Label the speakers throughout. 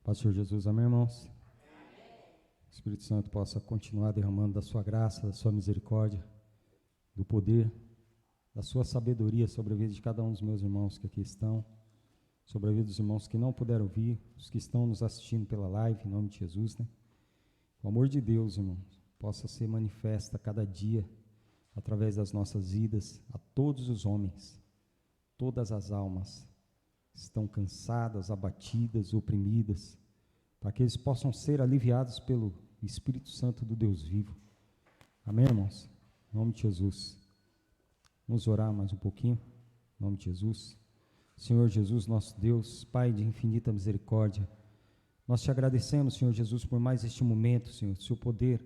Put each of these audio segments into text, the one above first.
Speaker 1: Paz do Senhor Jesus, amém, irmãos? O Espírito Santo possa continuar derramando da sua graça, da sua misericórdia, do poder, da sua sabedoria sobre a vida de cada um dos meus irmãos que aqui estão, sobre a vida dos irmãos que não puderam vir, os que estão nos assistindo pela live, em nome de Jesus, né? O amor de Deus, irmãos, possa ser manifesta cada dia, através das nossas vidas, a todos os homens, todas as almas estão cansadas, abatidas, oprimidas, para que eles possam ser aliviados pelo Espírito Santo do Deus vivo. Amém, irmãos? Em nome de Jesus. Vamos orar mais um pouquinho, em nome de Jesus. Senhor Jesus, nosso Deus, Pai de infinita misericórdia, nós te agradecemos, Senhor Jesus, por mais este momento, Senhor, seu poder,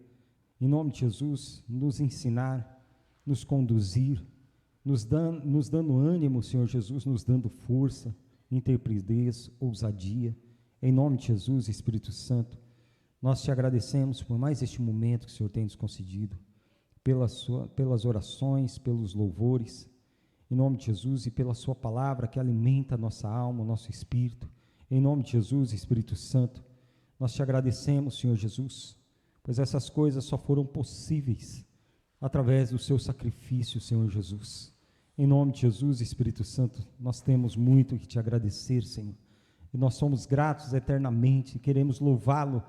Speaker 1: em nome de Jesus, nos ensinar, nos conduzir, nos dando ânimo, Senhor Jesus, nos dando força, intrepidez, ousadia, em nome de Jesus, Espírito Santo, nós te agradecemos por mais este momento que o Senhor tem nos concedido, pelas orações, pelos louvores, em nome de Jesus, e pela sua palavra que alimenta a nossa alma, o nosso espírito, em nome de Jesus, Espírito Santo, nós te agradecemos, Senhor Jesus, pois essas coisas só foram possíveis através do seu sacrifício, Senhor Jesus. Em nome de Jesus, Espírito Santo, nós temos muito que te agradecer, Senhor, e nós somos gratos eternamente, queremos louvá-lo,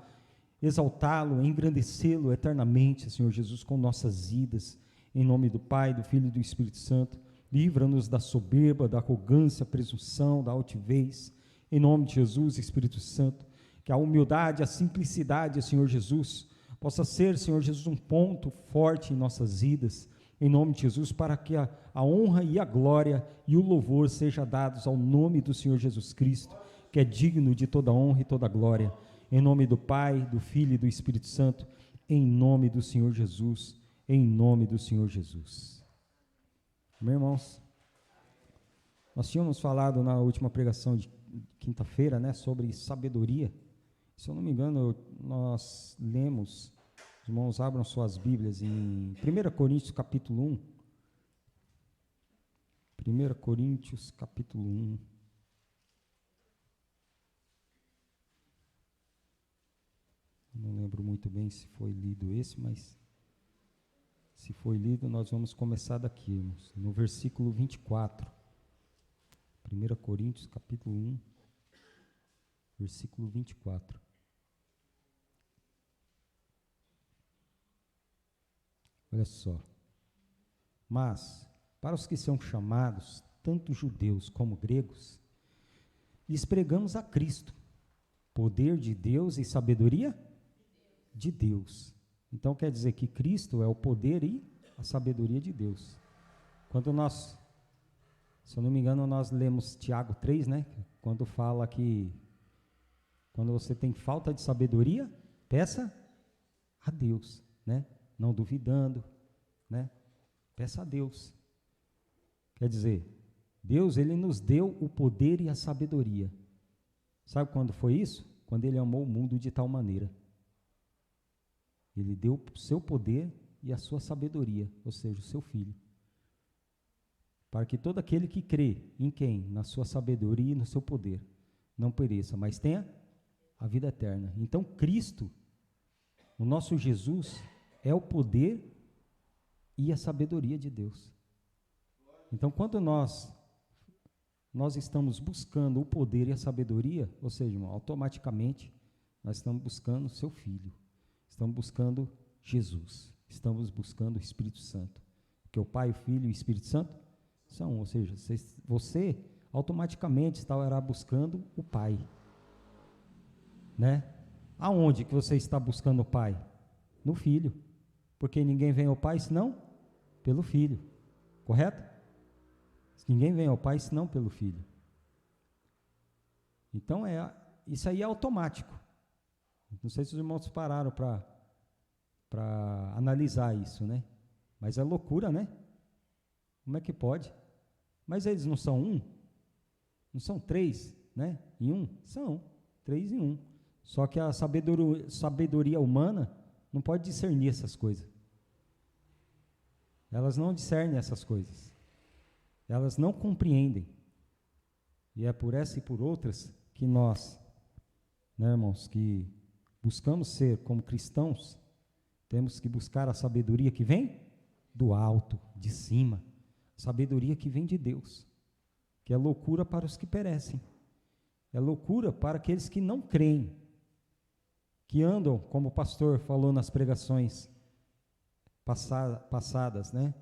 Speaker 1: exaltá-lo, engrandecê-lo eternamente, Senhor Jesus, com nossas vidas, em nome do Pai, do Filho e do Espírito Santo. Livra-nos da soberba, da arrogância, presunção, da altivez, em nome de Jesus, Espírito Santo, que a humildade, a simplicidade, Senhor Jesus, possa ser, Senhor Jesus, um ponto forte em nossas vidas, em nome de Jesus, para que a honra e a glória e o louvor sejam dados ao nome do Senhor Jesus Cristo, que é digno de toda honra e toda glória, em nome do Pai, do Filho e do Espírito Santo, em nome do Senhor Jesus, em nome do Senhor Jesus. Meus irmãos, nós tínhamos falado na última pregação de quinta-feira, né, sobre sabedoria. Se eu não me engano, nós lemos, os irmãos abram suas Bíblias em 1 Coríntios capítulo 1. 1 Coríntios capítulo 1. Não lembro muito bem se foi lido esse, mas se foi lido, nós vamos começar daqui, irmãos, no versículo 24. 1 Coríntios capítulo 1, versículo 24. Olha só. Mas, para os que são chamados, tanto judeus como gregos, lhes pregamos a Cristo, poder de Deus e sabedoria de Deus. Então, quer dizer que Cristo é o poder e a sabedoria de Deus. Quando nós, se eu não me engano, nós lemos Tiago 3, né? Quando fala que, quando você tem falta de sabedoria, peça a Deus, né? Não duvidando, né? Peça a Deus. Quer dizer, Deus, Ele nos deu o poder e a sabedoria. Sabe quando foi isso? Quando Ele amou o mundo de tal maneira. Ele deu o seu poder e a sua sabedoria, ou seja, o seu Filho. Para que todo aquele que crê em quem? Na sua sabedoria e no seu poder, não pereça, mas tenha a vida eterna. Então, Cristo, o nosso Jesus, é o poder e a sabedoria de Deus. Então, quando nós estamos buscando o poder e a sabedoria, ou seja, irmão, automaticamente nós estamos buscando o seu Filho, estamos buscando Jesus, estamos buscando o Espírito Santo, porque o Pai, o Filho e o Espírito Santo são, ou seja, você automaticamente estará buscando o Pai, né? Aonde que você está buscando o Pai? No Filho, porque ninguém vem ao Pai senão pelo Filho, correto? Ninguém vem ao Pai senão pelo Filho. Então, isso aí é automático. Não sei se os irmãos pararam para analisar isso, né? Mas é loucura, né? Como é que pode? Mas eles não são um? Não são três, né? Em um? São, 3 em 1. Só que a sabedoria humana não pode discernir essas coisas. Elas não discernem essas coisas. Elas não compreendem. E é por essa e por outras que nós né, irmãos, que buscamos ser como cristãos, temos que buscar a sabedoria que vem do alto, de cima, sabedoria que vem de Deus, que é loucura para os que perecem, é loucura para aqueles que não creem, que andam, como o pastor falou nas pregações passadas, né,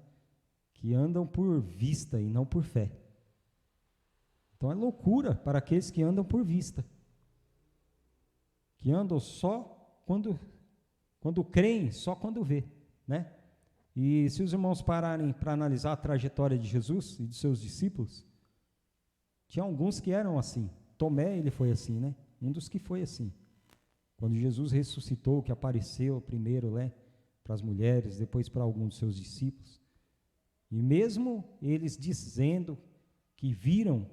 Speaker 1: que andam por vista e não por fé. Então é loucura para aqueles que andam por vista, que andam só quando creem, só quando vê, né? E se os irmãos pararem para analisar a trajetória de Jesus e de seus discípulos, tinha alguns que eram assim. Tomé, ele foi assim, né? Um dos que foi assim. Quando Jesus ressuscitou, que apareceu primeiro, né, para as mulheres, depois para alguns dos seus discípulos. E mesmo eles dizendo que viram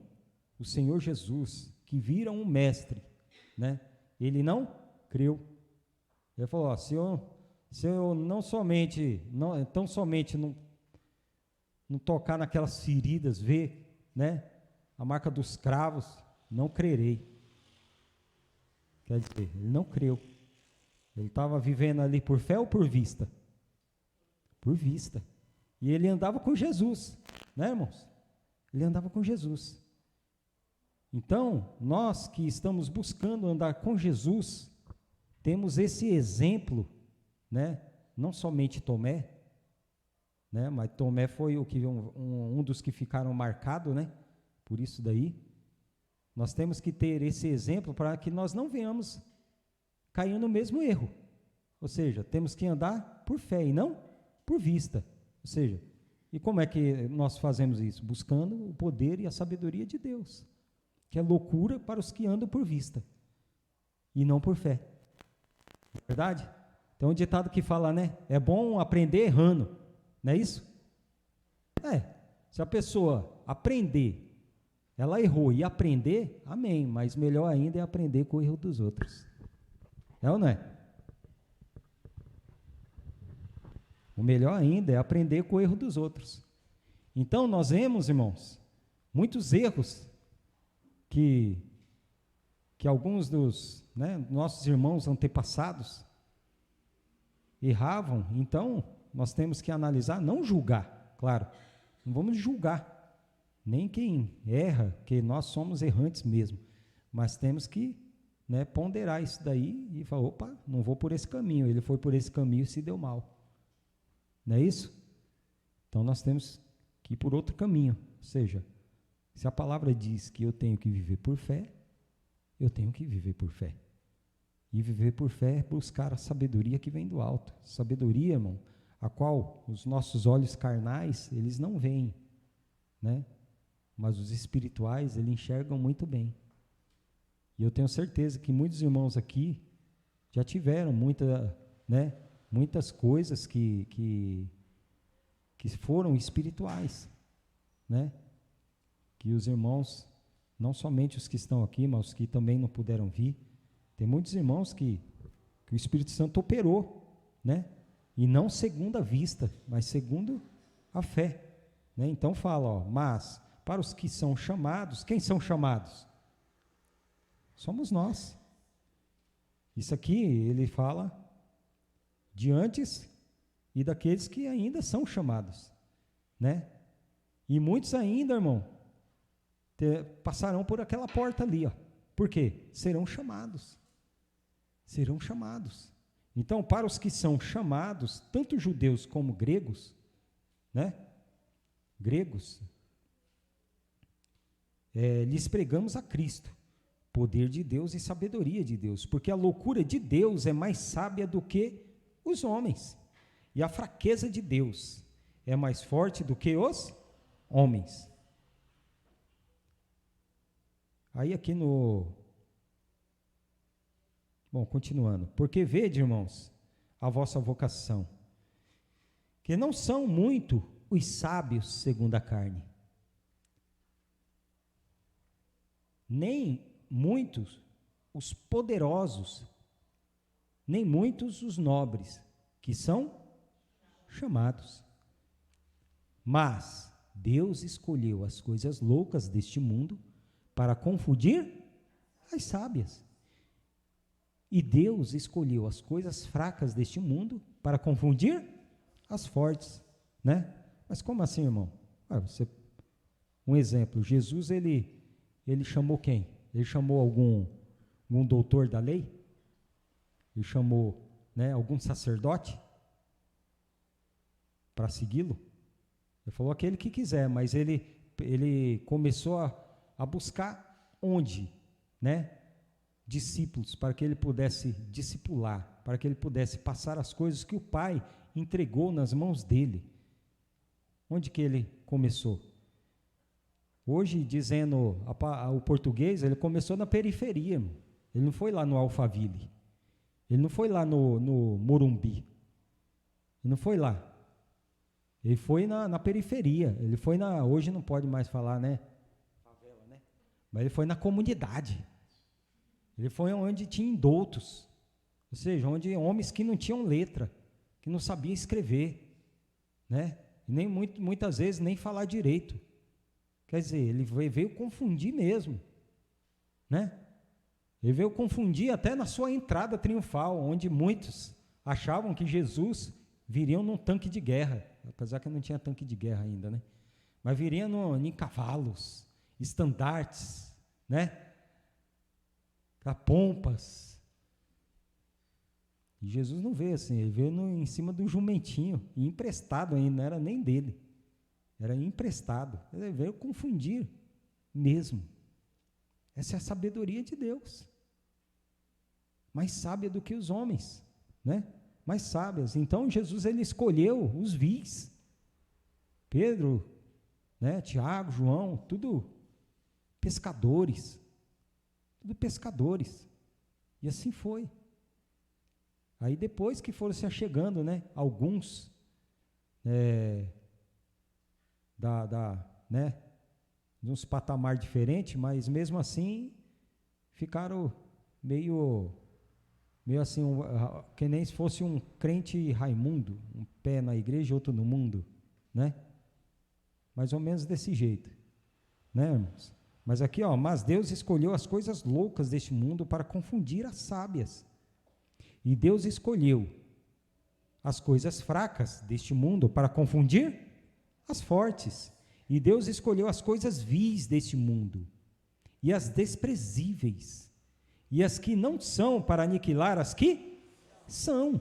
Speaker 1: o Senhor Jesus, que viram o Mestre, né? Ele não creu. Ele falou, ó, se eu não somente não tocar naquelas feridas, ver, né, a marca dos cravos, não crerei. Quer dizer, ele não creu. Ele estava vivendo ali por fé ou por vista? Por vista. E ele andava com Jesus, né, irmãos? Ele andava com Jesus. Então, nós que estamos buscando andar com Jesus, temos esse exemplo, né? Não somente Tomé, né? Mas Tomé foi um dos que ficaram marcados, né? Por isso daí, nós temos que ter esse exemplo para que nós não venhamos cair no mesmo erro. Ou seja, temos que andar por fé e não por vista. Ou seja, e como é que nós fazemos isso? Buscando o poder e a sabedoria de Deus, que é loucura para os que andam por vista e não por fé. É verdade? Tem um ditado que fala, né? É bom aprender errando, não é isso? Se a pessoa aprender, ela errou e aprender, amém, mas melhor ainda é aprender com o erro dos outros. É ou não é? O melhor ainda é aprender com o erro dos outros. Então, nós vemos, irmãos, muitos erros que alguns dos, né, nossos irmãos antepassados erravam. Então, nós temos que analisar, não julgar, claro, não vamos julgar nem quem erra, que nós somos errantes mesmo, mas temos que, né, ponderar isso daí e falar, opa, não vou por esse caminho, ele foi por esse caminho e se deu mal. Não é isso? Então, nós temos que ir por outro caminho, ou seja, se a palavra diz que eu tenho que viver por fé, eu tenho que viver por fé. E viver por fé é buscar a sabedoria que vem do alto. Sabedoria, irmão, a qual os nossos olhos carnais, eles não veem, né? Mas os espirituais, eles enxergam muito bem. E eu tenho certeza que muitos irmãos aqui já tiveram muitas coisas que foram espirituais, né? Que os irmãos, não somente os que estão aqui, mas os que também não puderam vir, tem muitos irmãos que o Espírito Santo operou, né? E não segundo a vista, mas segundo a fé, né? Então fala, ó, mas para os que são chamados, quem são chamados? Somos nós. Isso aqui ele fala de antes e daqueles que ainda são chamados, né? E muitos ainda, irmão, passarão por aquela porta ali, ó. Por quê? Serão chamados. Serão chamados. Então, para os que são chamados, tanto judeus como gregos, né? Gregos, lhes pregamos a Cristo, poder de Deus e sabedoria de Deus, porque a loucura de Deus é mais sábia do que os homens, e a fraqueza de Deus é mais forte do que os homens. Aí aqui continuando, porque vede, irmãos, a vossa vocação, que não são muito os sábios segundo a carne, nem muitos os poderosos, nem muitos os nobres, que são chamados. Mas Deus escolheu as coisas loucas deste mundo para confundir as sábias. E Deus escolheu as coisas fracas deste mundo para confundir as fortes, né? Mas como assim, irmão? Um exemplo, Jesus, ele chamou quem? Ele chamou algum doutor da lei? Ele chamou, né, algum sacerdote para segui-lo? Ele falou aquele que quiser, mas ele começou a buscar onde, né? Discípulos, para que ele pudesse discipular, para que ele pudesse passar as coisas que o Pai entregou nas mãos dele. Onde que ele começou? Hoje, dizendo o português, ele começou na periferia, irmão. Ele não foi lá no Alphaville, ele não foi lá no Morumbi, ele não foi lá, ele foi na periferia, ele foi hoje não pode mais falar, né? Favela, né? Mas ele foi na comunidade. Ele foi onde tinha indoutos, ou seja, onde homens que não tinham letra, que não sabiam escrever, né? E nem muitas vezes nem falar direito. Quer dizer, ele veio confundir mesmo, né? Ele veio confundir até na sua entrada triunfal, onde muitos achavam que Jesus viria num tanque de guerra, apesar que não tinha tanque de guerra ainda, né? Mas viria em cavalos, estandartes, né? Pompas. E Jesus não veio assim, ele veio em cima do jumentinho, e emprestado ainda, não era nem dele, era emprestado. Ele veio confundir mesmo. Essa é a sabedoria de Deus, mais sábia do que os homens, né? Mais sábias. Então Jesus, ele escolheu os vis, Pedro, né? Tiago, João, tudo pescadores, e assim foi. Aí depois que foram se achegando, né, alguns né, de uns patamar diferente, mas mesmo assim ficaram meio assim, que nem se fosse um crente Raimundo, um pé na igreja e outro no mundo, né? Mais ou menos desse jeito, né, irmãos? Mas aqui, mas Deus escolheu as coisas loucas deste mundo para confundir as sábias. E Deus escolheu as coisas fracas deste mundo para confundir as fortes. E Deus escolheu as coisas vis deste mundo, e as desprezíveis, e as que não são, para aniquilar as que são,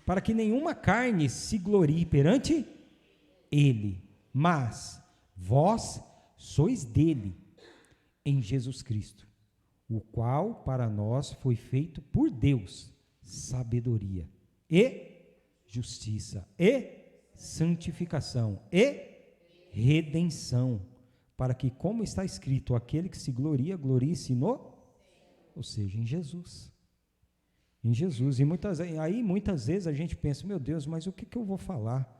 Speaker 1: para que nenhuma carne se glorie perante Ele. Mas vós sois dele, em Jesus Cristo, o qual para nós foi feito por Deus sabedoria e justiça e santificação e redenção, para que, como está escrito, aquele que se gloria, glorie-se ou seja, em Jesus. Em Jesus. E muitas vezes a gente pensa, meu Deus, mas o que eu vou falar?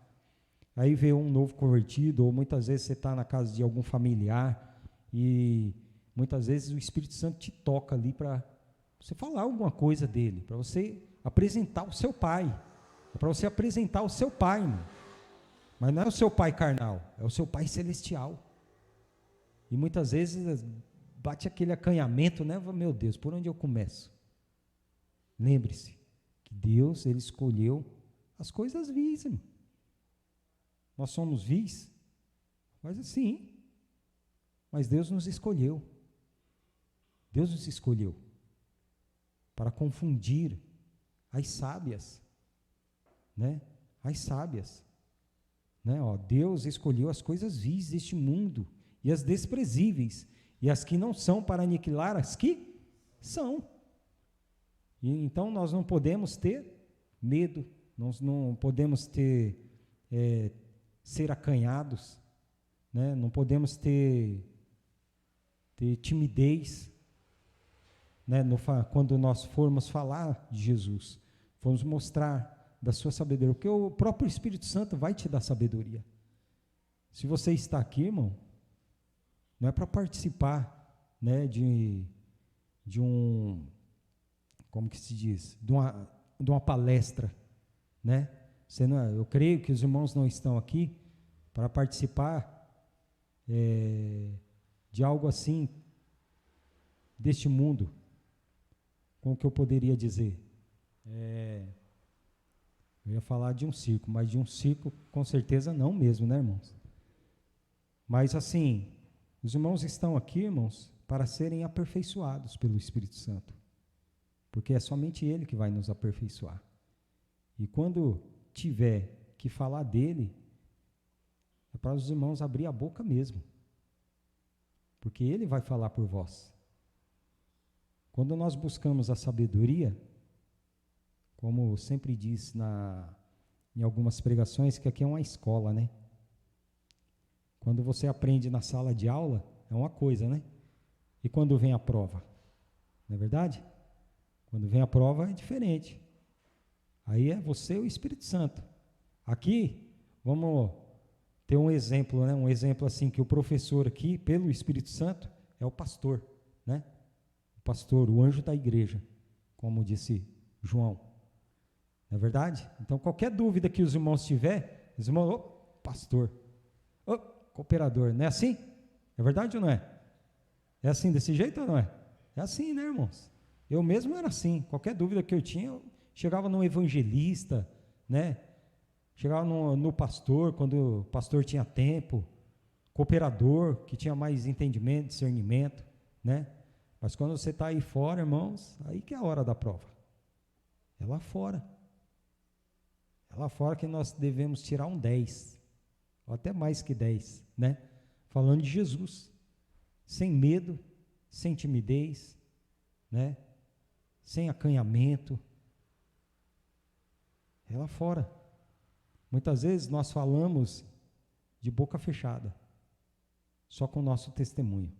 Speaker 1: Aí vê um novo convertido, ou muitas vezes você está na casa de algum familiar, e muitas vezes o Espírito Santo te toca ali para você falar alguma coisa dele, para você apresentar o seu pai, para você apresentar o seu pai, irmão. Mas não é o seu pai carnal, é o seu pai celestial. E muitas vezes bate aquele acanhamento, né? Meu Deus, por onde eu começo? Lembre-se que Deus, ele escolheu as coisas vis, irmão. Nós somos vis, mas assim, mas Deus nos escolheu. Deus nos escolheu para confundir as sábias, né? As sábias, né? Deus escolheu as coisas vis deste mundo e as desprezíveis e as que não são, para aniquilar as que são. E então nós não podemos ter medo, nós não podemos ser acanhados, né? Não podemos ter timidez, né? Quando nós formos falar de Jesus, formos mostrar da sua sabedoria, porque o próprio Espírito Santo vai te dar sabedoria. Se você está aqui, irmão, não é para participar, né, de como que se diz, de uma palestra, né? Eu creio que os irmãos não estão aqui para participar de algo assim, deste mundo, como que eu poderia dizer? Eu ia falar de um circo, mas de um circo com certeza não mesmo, né, irmãos? Mas assim, os irmãos estão aqui, irmãos, para serem aperfeiçoados pelo Espírito Santo, porque é somente Ele que vai nos aperfeiçoar. E quando tiver que falar dele, é para os irmãos abrir a boca mesmo, porque Ele vai falar por vós. Quando nós buscamos a sabedoria, como sempre diz em algumas pregações, que aqui é uma escola, né? Quando você aprende na sala de aula, é uma coisa, né? E quando vem a prova? Não é verdade? Quando vem a prova é diferente. Aí é você e o Espírito Santo. Aqui, vamos ter um exemplo, né? Um exemplo assim, que o professor aqui, pelo Espírito Santo, é o pastor, né? O pastor, o anjo da igreja, como disse João. Não é verdade? Então, qualquer dúvida que os irmãos tiverem, os irmãos, pastor, cooperador, não é assim? É verdade ou não é? É assim, desse jeito ou não é? É assim, né, irmãos? Eu mesmo era assim, qualquer dúvida que eu tinha, eu chegava no evangelista, né? Chegava no pastor, quando o pastor tinha tempo, cooperador, que tinha mais entendimento, discernimento, né? Mas quando você está aí fora, irmãos, aí que é a hora da prova. É lá fora. É lá fora que nós devemos tirar um 10, ou até mais que 10, né? Falando de Jesus, sem medo, sem timidez, né? Sem acanhamento. É lá fora. Muitas vezes nós falamos de boca fechada, só com o nosso testemunho.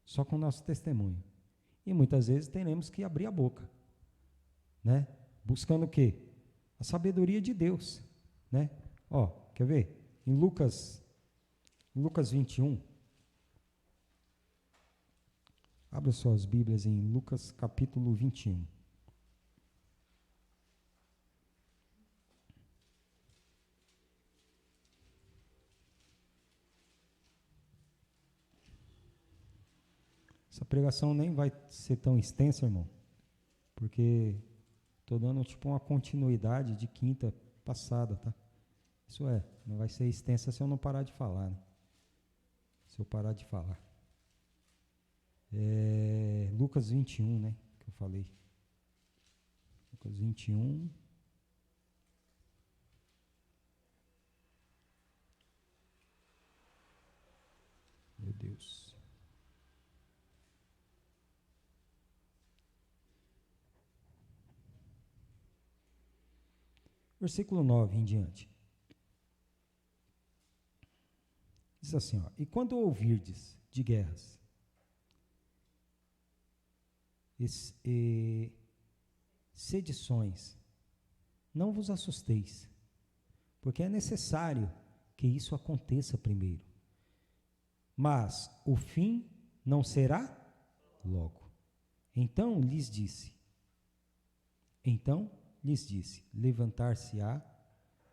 Speaker 1: Só com o nosso testemunho. E muitas vezes teremos que abrir a boca, né? Buscando o quê? A sabedoria de Deus, né? Ó, quer ver? Em Lucas 21, abra suas Bíblias em Lucas capítulo 21. Essa pregação nem vai ser tão extensa, irmão, porque estou dando tipo uma continuidade de quinta passada, tá? Isso é, não vai ser extensa se eu não parar de falar, né? Se eu parar de falar. Lucas 21, né, que eu falei. Lucas 21. Meu Deus. Versículo 9 em diante. Diz assim, ó: e quando ouvirdes de guerras e sedições, não vos assusteis, porque é necessário que isso aconteça primeiro. Mas o fim não será logo. Então lhes disse, levantar-se-á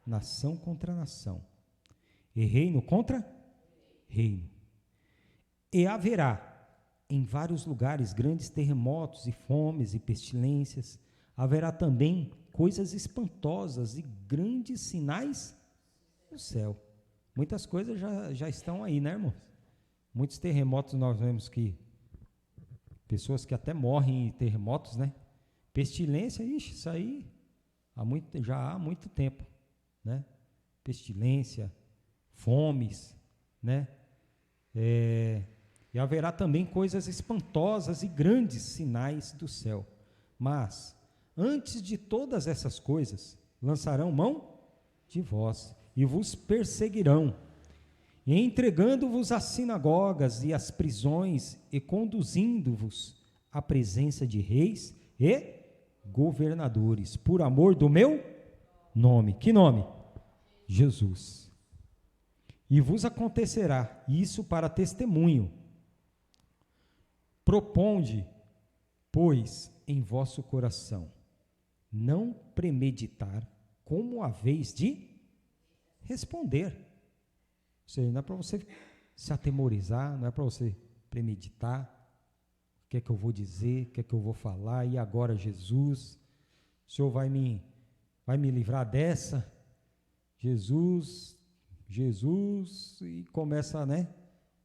Speaker 1: nação contra nação, e reino contra reino. E haverá em vários lugares grandes terremotos e fomes e pestilências. Haverá também coisas espantosas e grandes sinais no céu. Muitas coisas já estão aí, né, irmãos? Muitos terremotos nós vemos que pessoas que até morrem em terremotos, né? Pestilência, isso aí já há muito tempo, né? Pestilência, fomes, né? E haverá também coisas espantosas e grandes sinais do céu. Mas, antes de todas essas coisas, lançarão mão de vós e vos perseguirão, e entregando-vos às sinagogas e às prisões, e conduzindo-vos à presença de reis e governadores, por amor do meu nome. Que nome? Jesus. E vos acontecerá isso para testemunho. Proponde, pois, em vosso coração, não premeditar como haveis de responder. Ou seja, não é para você se atemorizar, não é para você premeditar. O que é que eu vou dizer? O que é que eu vou falar? E agora, Jesus? O Senhor vai me livrar dessa? Jesus, e começa, né?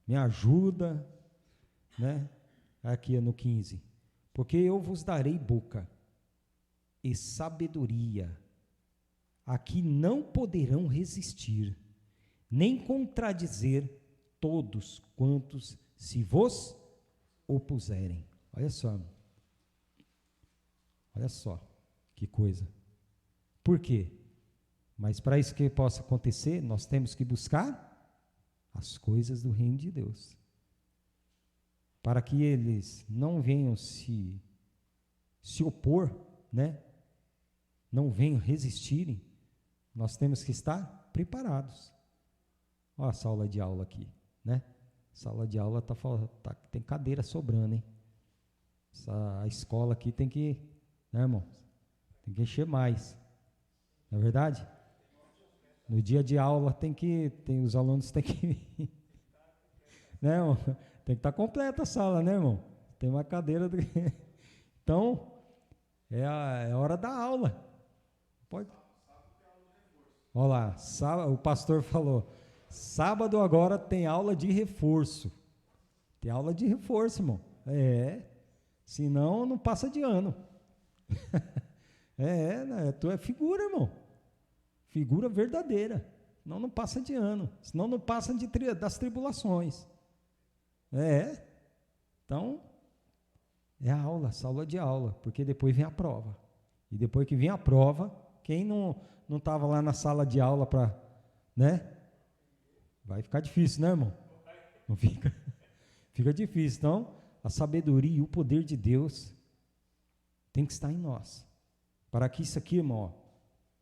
Speaker 1: Me ajuda, né? Aqui no 15. Porque eu vos darei boca e sabedoria, a que não poderão resistir, nem contradizer todos quantos se vos opuserem. Olha só, que coisa. Por quê? Mas para isso que possa acontecer, nós temos que buscar as coisas do reino de Deus. Para que eles não venham se opor, né? Não venham resistirem, nós temos que estar preparados. Olha a sala de aula aqui, né? Sala de aula tem cadeira sobrando, hein? A escola aqui tem que, né, irmão? Tem que encher mais. Não é verdade? No dia de aula os alunos têm que vir. Né, irmão? Tem que estar completa a sala, né, irmão? Tem uma cadeira. Então, é a hora da aula. Pode. Olha lá, o pastor falou, sábado agora tem aula de reforço. Tem aula de reforço, irmão. Senão não passa de ano. Tu é figura, irmão. Figura verdadeira. Senão não passa de ano. Senão não passa das tribulações. Então, é a aula de aula, porque depois vem a prova. E depois que vem a prova, quem não estava lá na sala de aula para, né? Vai ficar difícil, né, irmão? Não fica? Fica difícil. Então, a sabedoria e o poder de Deus tem que estar em nós. Para que isso aqui, irmão,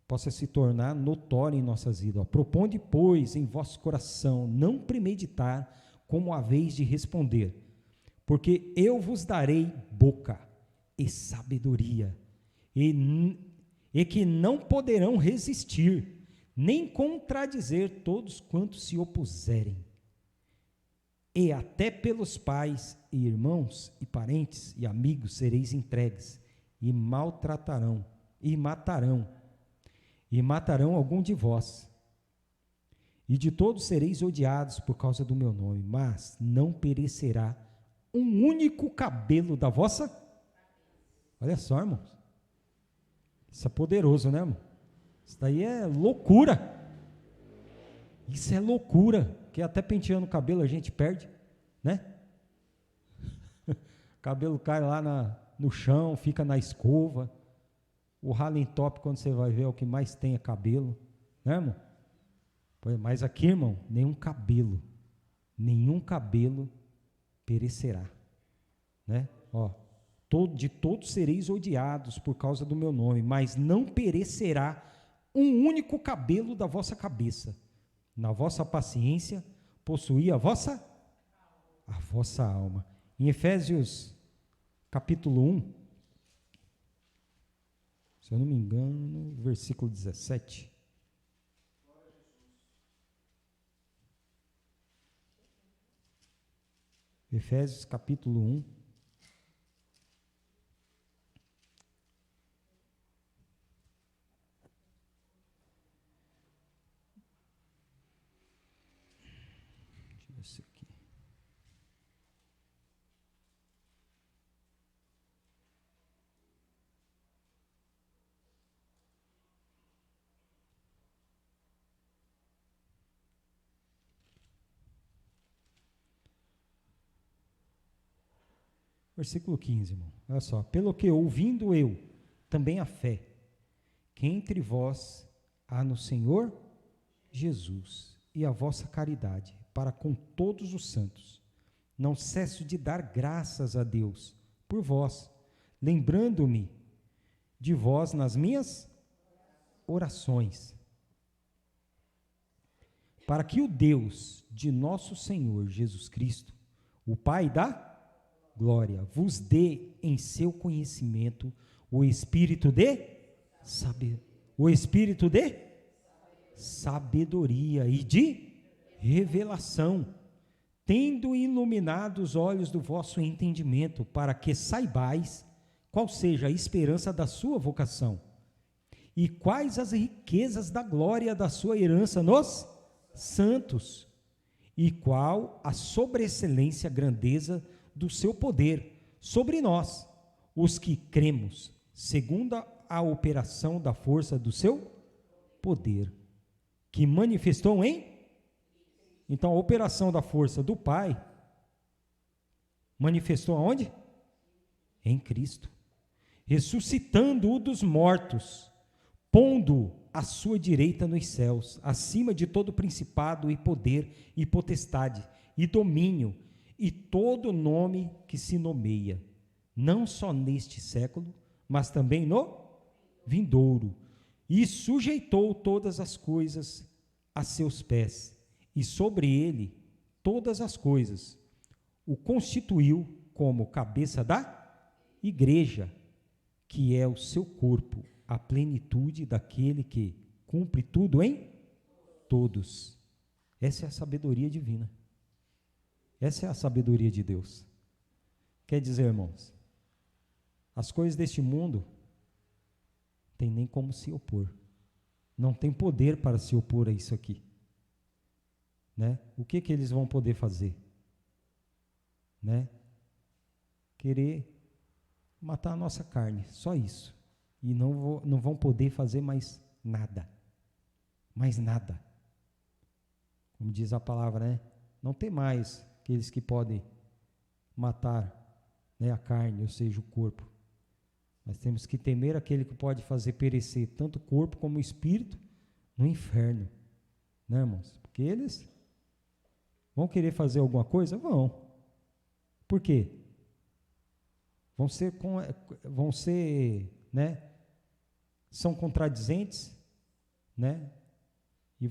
Speaker 1: possa se tornar notório em nossas vidas. Proponde, pois, em vosso coração, não premeditar como a vez de responder, porque eu vos darei boca e sabedoria, e que não poderão resistir, nem contradizer todos quantos se opuserem. E até pelos pais e irmãos e parentes e amigos sereis entregues, e maltratarão, e matarão algum de vós. E de todos sereis odiados por causa do meu nome, mas não perecerá um único cabelo da vossa. Olha só, irmãos. Isso é poderoso, né, irmão? Isso daí é loucura. Isso é loucura. Porque até penteando o cabelo a gente perde, né? O cabelo cai lá no chão, fica na escova. O ralentop, quando você vai ver, é o que mais tem é cabelo, né, irmão? Mas aqui, irmão, nenhum cabelo perecerá, né? De todos sereis odiados por causa do meu nome, mas não perecerá um único cabelo da vossa cabeça. Na vossa paciência, possuí a vossa alma. Em Efésios, capítulo 1, se eu não me engano, versículo 17. Efésios capítulo 1. Deixa eu ver se aqui. Versículo 15, irmão. Olha só. Pelo que ouvindo eu também a fé, que entre vós há no Senhor Jesus e a vossa caridade para com todos os santos, não cesso de dar graças a Deus por vós, lembrando-me de vós nas minhas orações, para que o Deus de nosso Senhor Jesus Cristo, o Pai da glória, vos dê em seu conhecimento o espírito de sabedoria e de revelação, tendo iluminado os olhos do vosso entendimento, para que saibais qual seja a esperança da sua vocação, e quais as riquezas da glória da sua herança nos santos, e qual a sobreexcelência, grandeza do seu poder sobre nós, os que cremos, segundo a operação da força do seu poder, que manifestou em... Então, a operação da força do Pai manifestou aonde? Em Cristo, ressuscitando-o dos mortos, pondo à sua direita nos céus, acima de todo principado e poder e potestade e domínio e todo nome que se nomeia, não só neste século, mas também no vindouro, e sujeitou todas as coisas a seus pés, e sobre ele todas as coisas, o constituiu como cabeça da igreja, que é o seu corpo, a plenitude daquele que cumpre tudo em todos. Essa é a sabedoria divina. Essa é a sabedoria de Deus. Quer dizer, irmãos, as coisas deste mundo tem nem como se opor. Não tem poder para se opor a isso aqui. Né? O que eles vão poder fazer? Né? Querer matar a nossa carne, só isso. E não vão poder fazer mais nada. Mais nada. Como diz a palavra, né? Não tem mais aqueles que podem matar, né, a carne, ou seja, o corpo. Nós temos que temer aquele que pode fazer perecer tanto o corpo como o espírito no inferno. Né, irmãos? Porque eles vão querer fazer alguma coisa? Vão. Por quê? Vão ser, né? São contradizentes, né? E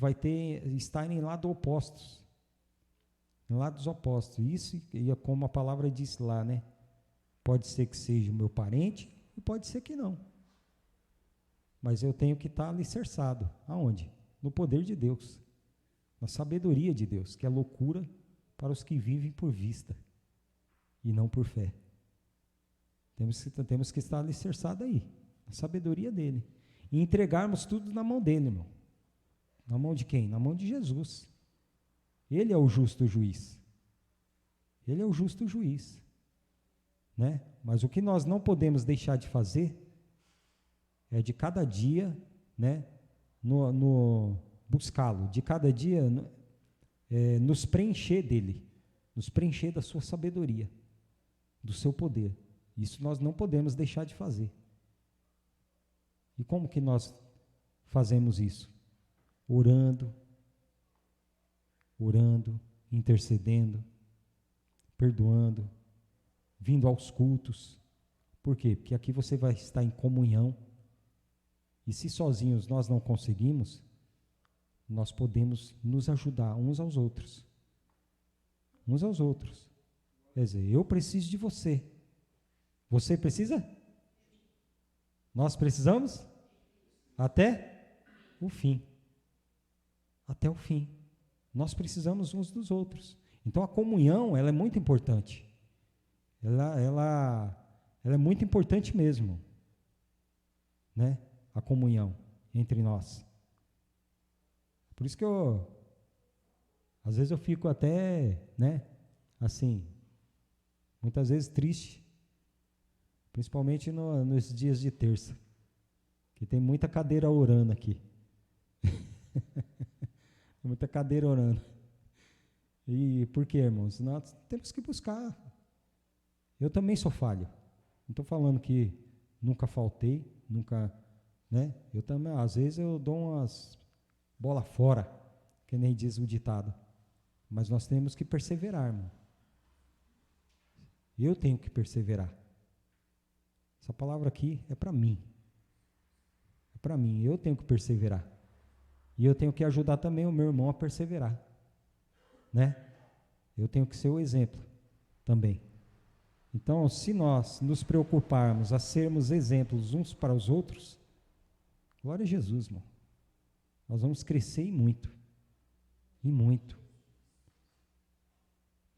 Speaker 1: estarem em lados opostos. Em lados opostos. Isso, e como a palavra diz lá, né? Pode ser que seja o meu parente e pode ser que não. Mas eu tenho que estar alicerçado. Aonde? No poder de Deus. Na sabedoria de Deus, que é loucura para os que vivem por vista e não por fé. Temos que estar alicerçado aí, na sabedoria dele. E entregarmos tudo na mão dele, irmão. Na mão de quem? Na mão de Jesus. Ele é o justo juiz. Ele é o justo juiz. Né? Mas o que nós não podemos deixar de fazer é de cada dia, né, buscá-lo, de cada dia nos preencher dele, nos preencher da sua sabedoria, do seu poder. Isso nós não podemos deixar de fazer. E como que nós fazemos isso? Orando, intercedendo, perdoando, vindo aos cultos. Por quê? Porque aqui você vai estar em comunhão. E se sozinhos nós não conseguimos, nós podemos nos ajudar uns aos outros. Uns aos outros. Quer dizer, eu preciso de você. Você precisa? Nós precisamos? Até o fim. Até o fim. Nós precisamos uns dos outros. Então a comunhão, ela é muito importante. Ela é muito importante mesmo. Né? A comunhão entre nós. Por isso que às vezes eu fico até, né, assim, muitas vezes triste, principalmente nos dias de terça, que tem muita cadeira orando aqui. Muita cadeira orando. E por quê, irmãos? Nós temos que buscar. Eu também sou falho. Não estou falando que nunca faltei, nunca, né? Eu também, às vezes eu dou umas bola fora, que nem diz o ditado. Mas nós temos que perseverar, irmão. Eu tenho que perseverar. Essa palavra aqui é para mim. É para mim, eu tenho que perseverar. E eu tenho que ajudar também o meu irmão a perseverar. Né? Eu tenho que ser o exemplo também. Então, se nós nos preocuparmos a sermos exemplos uns para os outros, glória a Jesus, irmão. Nós vamos crescer e muito. E muito.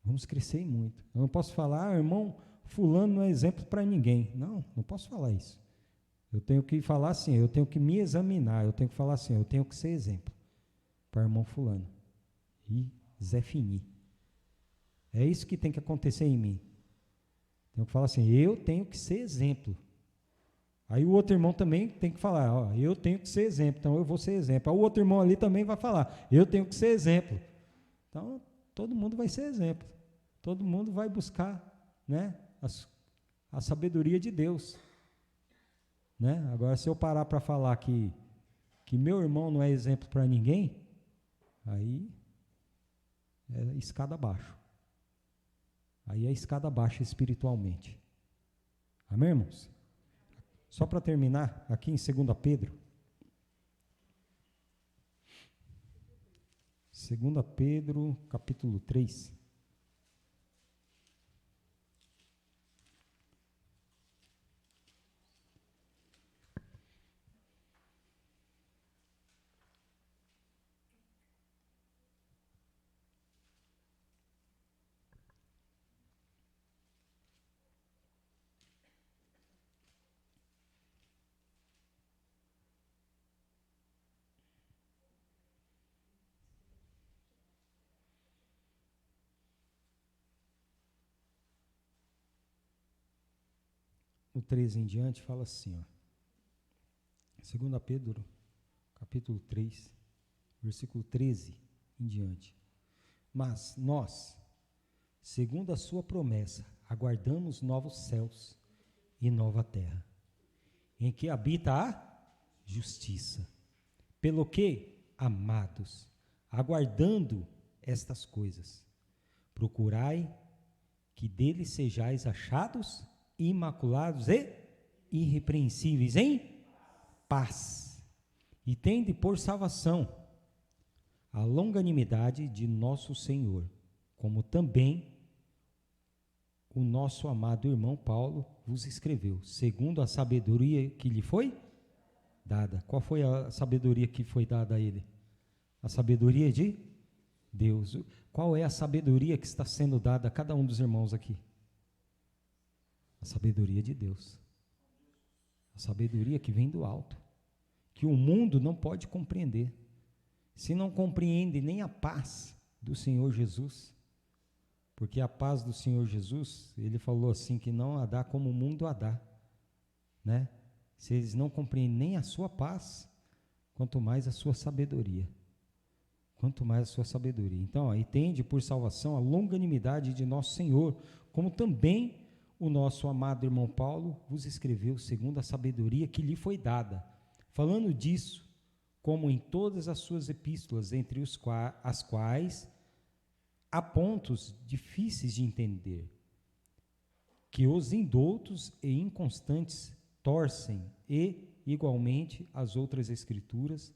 Speaker 1: Vamos crescer muito. Eu não posso falar, irmão, fulano não é exemplo para ninguém. Não, não posso falar isso. Eu tenho que falar assim, eu tenho que me examinar, eu tenho que falar assim, eu tenho que ser exemplo para irmão fulano. E Zé Fini. É isso que tem que acontecer em mim. Tenho que falar assim, eu tenho que ser exemplo. Aí o outro irmão também tem que falar, ó, eu tenho que ser exemplo, então eu vou ser exemplo. Aí o outro irmão ali também vai falar, eu tenho que ser exemplo. Então, todo mundo vai ser exemplo. Todo mundo vai buscar, né, a sabedoria de Deus. Né? Agora, se eu parar para falar que meu irmão não é exemplo para ninguém, aí é escada abaixo. Aí é escada abaixo espiritualmente. Amém, irmãos? Só para terminar, aqui em 2 Pedro. 2 Pedro, capítulo 3. No 13 em diante, fala assim, ó. 2 Pedro, capítulo 3, versículo 13 em diante. Mas nós, segundo a sua promessa, aguardamos novos céus e nova terra, em que habita a justiça. Pelo que, amados, aguardando estas coisas, procurai que dele sejais achados imaculados e irrepreensíveis em paz, e tende por salvação a longanimidade de nosso Senhor, como também o nosso amado irmão Paulo vos escreveu, segundo a sabedoria que lhe foi dada. Qual foi a sabedoria que foi dada a ele? A sabedoria de Deus. Qual é a sabedoria que está sendo dada a cada um dos irmãos aqui? A sabedoria de Deus. A sabedoria que vem do alto, que o mundo não pode compreender. Se não compreende nem a paz do Senhor Jesus, porque a paz do Senhor Jesus, ele falou assim, que não a dá como o mundo a dá, né? Se eles não compreendem nem a sua paz, quanto mais a sua sabedoria. Quanto mais a sua sabedoria. Então, ó, e tende por salvação a longanimidade de nosso Senhor, como também o nosso amado irmão Paulo vos escreveu segundo a sabedoria que lhe foi dada. Falando disso, como em todas as suas epístolas, entre as quais há pontos difíceis de entender, que os indoutos e inconstantes torcem, e, igualmente, as outras escrituras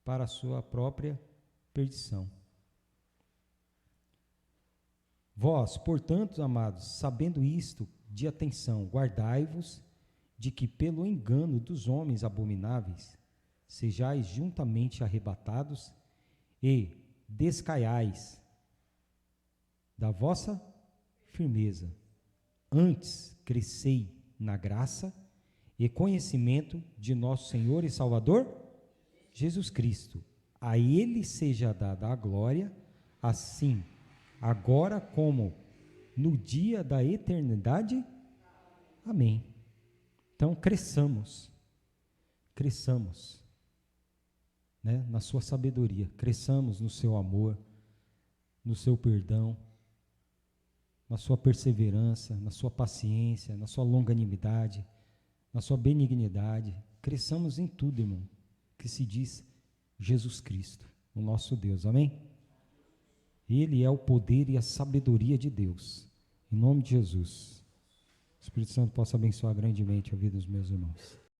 Speaker 1: para a sua própria perdição. Vós, portanto, amados, sabendo isto, de atenção, guardai-vos de que pelo engano dos homens abomináveis sejais juntamente arrebatados e descaiais da vossa firmeza. Antes, crescei na graça e conhecimento de nosso Senhor e Salvador Jesus Cristo. A Ele seja dada a glória, assim, agora como no dia da eternidade. Amém. Então, cresçamos, né, na sua sabedoria, cresçamos no seu amor, no seu perdão, na sua perseverança, na sua paciência, na sua longanimidade, na sua benignidade. Cresçamos em tudo, irmão, que se diz Jesus Cristo, o nosso Deus. Amém? Ele é o poder e a sabedoria de Deus. Em nome de Jesus. O Espírito Santo possa abençoar grandemente a vida dos meus irmãos.